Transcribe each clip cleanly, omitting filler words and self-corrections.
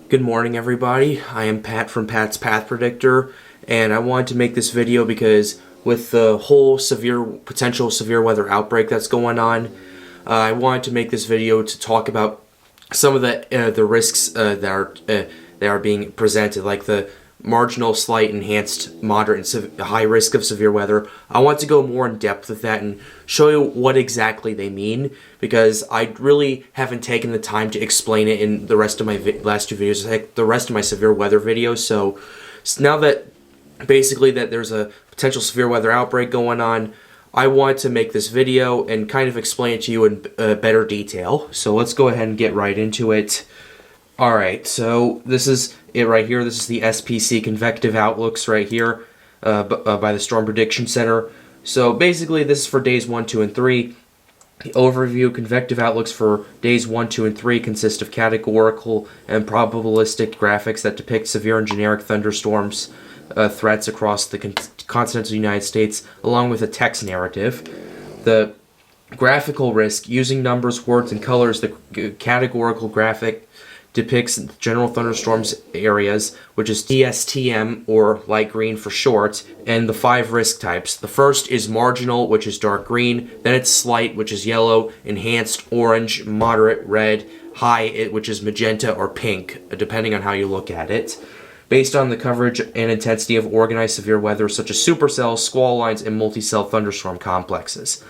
Good morning, everybody. I am Pat from Pat's Path Predictor, and I wanted to make this video because with the whole potential severe weather outbreak that's going on, I wanted to make this video to talk about some of the risks that are being presented, like the marginal, slight, enhanced, moderate, and high risk of severe weather. I want to go more in depth with that and show you what exactly they mean, because I really haven't taken the time to explain it in the rest of my last two videos, like the rest of my severe weather videos. So now that basically that there's a potential severe weather outbreak going on, I want to make this video and kind of explain it to you in better detail. So let's go ahead and get right into it. Alright, so this is it right here. This is the SPC convective outlooks right here by the Storm Prediction Center. So basically this is for days 1, 2, and 3. The overview convective outlooks for days 1, 2, and 3 consist of categorical and probabilistic graphics that depict severe and generic thunderstorms threats across the continental United States, along with a text narrative. The graphical risk, using numbers, words, and colors, the categorical graphic depicts general thunderstorms areas, which is TSTM, or light green for short, and the 5 risk types. The first is marginal, which is dark green, then it's slight, which is yellow, enhanced, orange, moderate, red, high, which is magenta or pink, depending on how you look at it. Based on the coverage and intensity of organized severe weather, such as supercells, squall lines, and multi-cell thunderstorm complexes.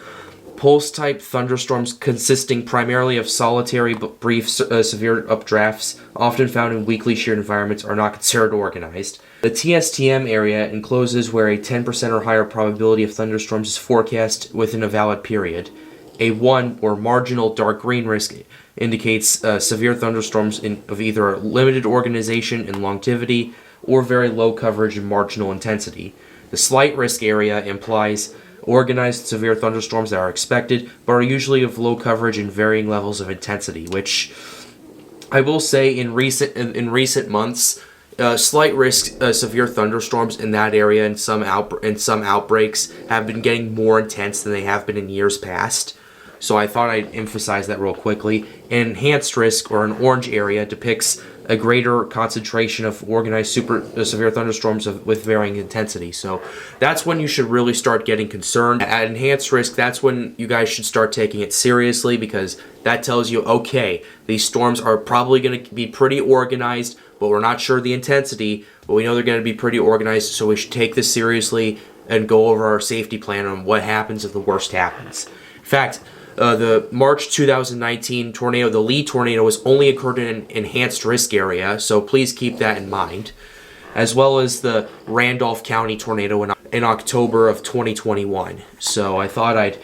Pulse-type thunderstorms consisting primarily of solitary but brief severe updrafts, often found in weakly sheared environments, are not considered organized. The TSTM area encloses where a 10% or higher probability of thunderstorms is forecast within a valid period. A 1 or marginal dark green risk indicates severe thunderstorms of either limited organization and longevity or very low coverage and marginal intensity. The slight risk area implies organized severe thunderstorms that are expected, but are usually of low coverage and varying levels of intensity, which I will say in recent months, slight risk severe thunderstorms in that area and some outbreaks have been getting more intense than they have been in years past. So I thought I'd emphasize that real quickly. An enhanced risk, or an orange area, depicts a greater concentration of organized severe thunderstorms with varying intensity. So that's when you should really start getting concerned. At enhanced risk, that's when you guys should start taking it seriously, because that tells you, okay, these storms are probably going to be pretty organized, but we're not sure the intensity, but we know they're going to be pretty organized, so we should take this seriously and go over our safety plan on what happens if the worst happens. In fact, the March 2019 tornado, the Lee tornado, was only occurred in an enhanced risk area, so please keep that in mind. As well as the Randolph County tornado in October of 2021. So I thought I'd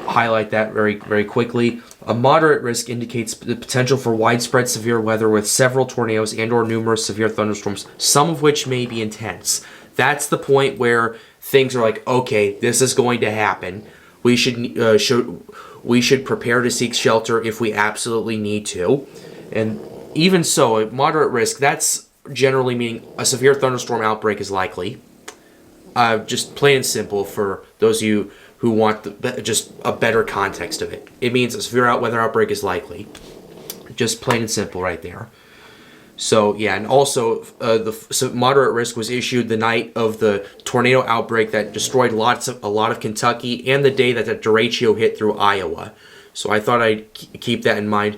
highlight that very quickly. A moderate risk indicates the potential for widespread severe weather with several tornadoes and/or numerous severe thunderstorms, some of which may be intense. That's the point where things are like, okay, this is going to happen. We should prepare to seek shelter if we absolutely need to. And even so, a moderate risk, that's generally meaning a severe thunderstorm outbreak is likely. Just plain and simple for those of you who want just a better context of it. It means a severe weather outbreak is likely. Just plain and simple right there. So yeah, and also the moderate risk was issued the night of the tornado outbreak that destroyed a lot of Kentucky, and the day that the derecho hit through Iowa. So I thought I'd keep that in mind.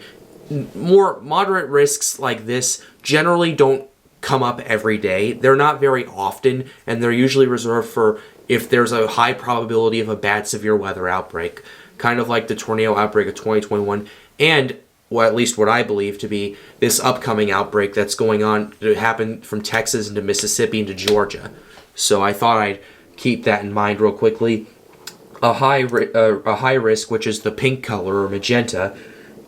More moderate risks like this generally don't come up every day. They're not very often, and they're usually reserved for if there's a high probability of a bad severe weather outbreak, kind of like the tornado outbreak of 2021, and well, at least what I believe to be this upcoming outbreak that's going on to happen from Texas into Mississippi into Georgia. So I thought I'd keep that in mind real quickly. A high risk, which is the pink color or magenta,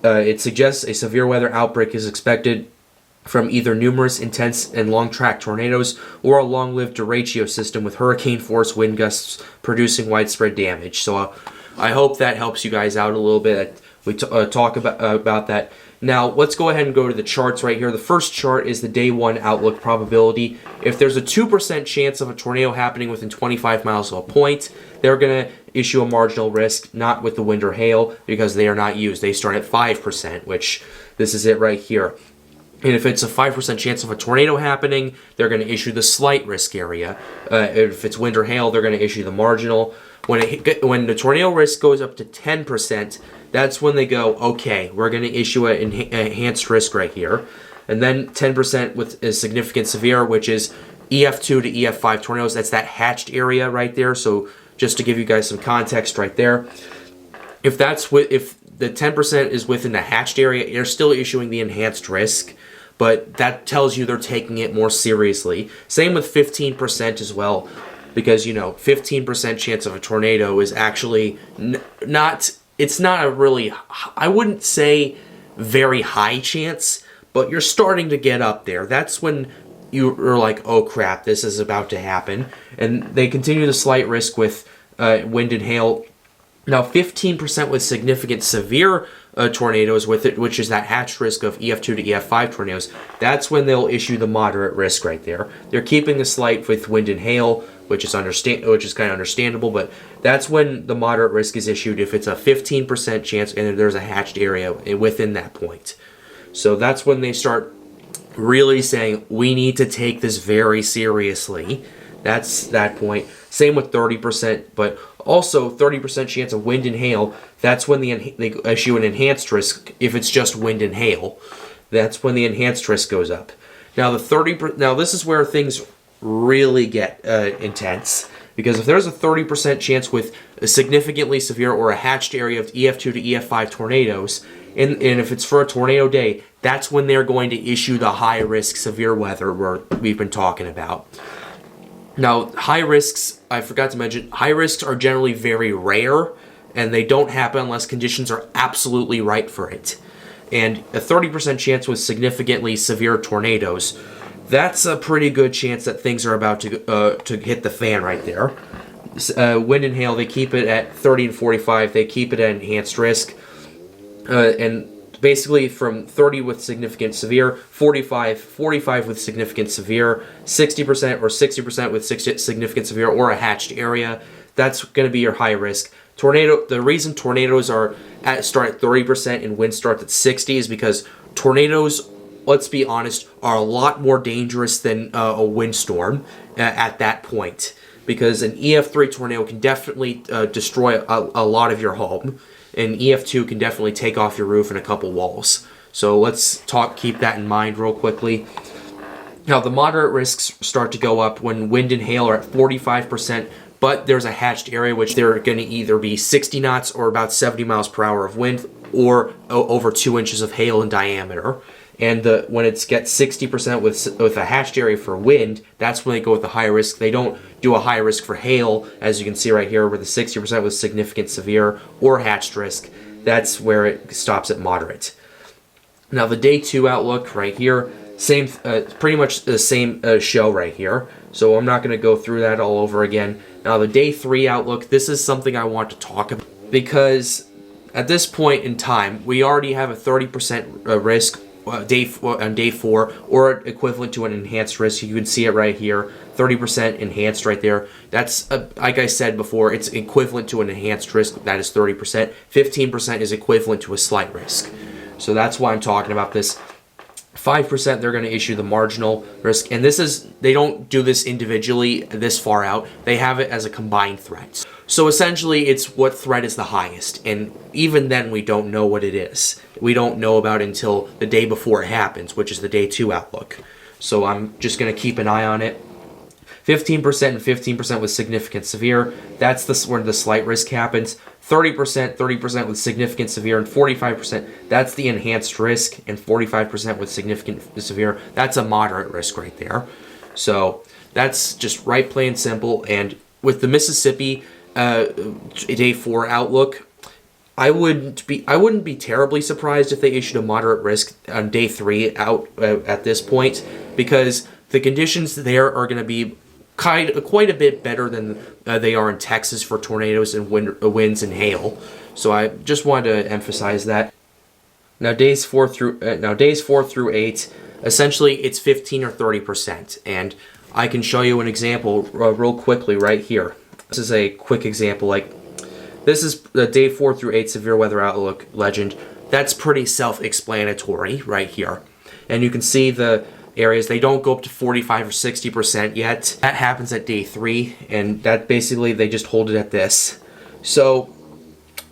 it suggests a severe weather outbreak is expected from either numerous intense and long-track tornadoes or a long-lived derecho system with hurricane-force wind gusts producing widespread damage. So I hope that helps you guys out a little bit. We talk about that. Now, let's go ahead and go to the charts right here. The first chart is the day 1 outlook probability. If there's a 2% chance of a tornado happening within 25 miles of a point, they're going to issue a marginal risk, not with the wind or hail, because they are not used. They start at 5%, which this is it right here. And if it's a 5% chance of a tornado happening, they're going to issue the slight risk area. If it's wind or hail, they're going to issue the marginal. When the tornado risk goes up to 10%, that's when they go, okay, we're going to issue an enhanced risk right here. And then 10% with a significant severe, which is EF2 to EF5 tornadoes. That's that hatched area right there. So just to give you guys some context right there, if the 10% is within the hatched area, they're still issuing the enhanced risk, but that tells you they're taking it more seriously. Same with 15% as well, because 15% chance of a tornado is actually it's not a really, I wouldn't say very high chance, but you're starting to get up there. That's when you're like, oh crap, this is about to happen. And they continue the slight risk with wind and hail. Now 15% with significant severe tornadoes with it, which is that hatched risk of EF2 to EF5 tornadoes. That's when they'll issue the moderate risk right there. They're keeping the slight with wind and hail, which is kind of understandable, but that's when the moderate risk is issued if it's a 15% chance and there's a hatched area within that point. So that's when they start really saying, we need to take this very seriously. That's that point. Same with 30%, but also 30% chance of wind and hail. That's when they issue an enhanced risk if it's just wind and hail. That's when the enhanced risk goes up. Now now this is where things really get intense, because if there's a 30% chance with a significantly severe or a hatched area of EF2 to EF5 tornadoes, and if it's for a tornado day, that's when they're going to issue the high-risk severe weather we've been talking about. Now, high risks, I forgot to mention, high risks are generally very rare, and they don't happen unless conditions are absolutely right for it. And a 30% chance with significantly severe tornadoes, that's a pretty good chance that things are about to hit the fan right there. Wind and hail, they keep it at 30 and 45. They keep it at enhanced risk. And basically from 30 with significant severe, 45 with significant severe, 60% or 60% with significant severe or a hatched area. That's going to be your high risk. The reason tornadoes start at 30% and wind starts at 60 is because tornadoes, let's be honest, are a lot more dangerous than a windstorm at that point. Because an EF3 tornado can definitely destroy a lot of your home. And EF2 can definitely take off your roof and a couple walls. So let's keep that in mind real quickly. Now the moderate risks start to go up when wind and hail are at 45%, but there's a hatched area which they're going to either be 60 knots or about 70 miles per hour of wind, or over 2 inches of hail in diameter. And when it gets 60% with a hatched area for wind, that's when they go with the high risk. They don't do a high risk for hail, as you can see right here, with the 60% with significant severe or hatched risk. That's where it stops at moderate. Now the day 2 outlook right here, pretty much the same show right here. So I'm not going to go through that all over again. Now the day 3 outlook, this is something I want to talk about, because at this point in time, we already have a 30% risk on day 4, or equivalent to an enhanced risk. You can see it right here, 30% enhanced right there. That's, like I said before, it's equivalent to an enhanced risk. That is 30%. 15% is equivalent to a slight risk. So that's why I'm talking about this. 5%, they're going to issue the marginal risk. And they don't do this individually this far out. They have it as a combined threat. So essentially, it's what threat is the highest. And even then, we don't know what it is. We don't know about it until the day before it happens, which is the day 2 outlook. So I'm just going to keep an eye on it. 15% and 15% with significant severe. That's where the slight risk happens. 30% with significant severe, and 45%, that's the enhanced risk, and 45% with significant severe, that's a moderate risk right there. So that's just right, plain simple. And with the Mississippi day 4 outlook, I wouldn't be terribly surprised if they issued a moderate risk on day 3 out at this point, because the conditions there are going to be quite a bit better than they are in Texas for tornadoes and winds and hail. So I just wanted to emphasize that. Now days 4 through 8, essentially it's 15 or 30%, and I can show you an example real quickly right here. This is a quick example. Like, this is the day 4 through 8 severe weather outlook legend. That's pretty self-explanatory right here. And you can see the areas, they don't go up to 45 or 60% yet. That happens at day 3, and that basically they just hold it at this. So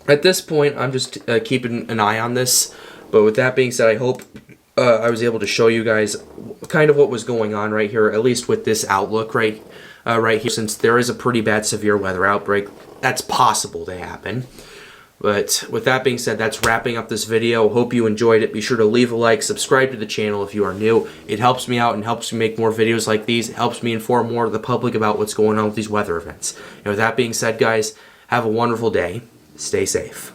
at this point, I'm just keeping an eye on this. But with that being said, I hope I was able to show you guys kind of what was going on right here, at least with this outlook right here, since there is a pretty bad severe weather outbreak that's possible to happen. But with that being said, that's wrapping up this video. Hope you enjoyed it. Be sure to leave a like, subscribe to the channel if you are new. It helps me out and helps me make more videos like these. It helps me inform more of the public about what's going on with these weather events. And with that being said, guys, have a wonderful day. Stay safe.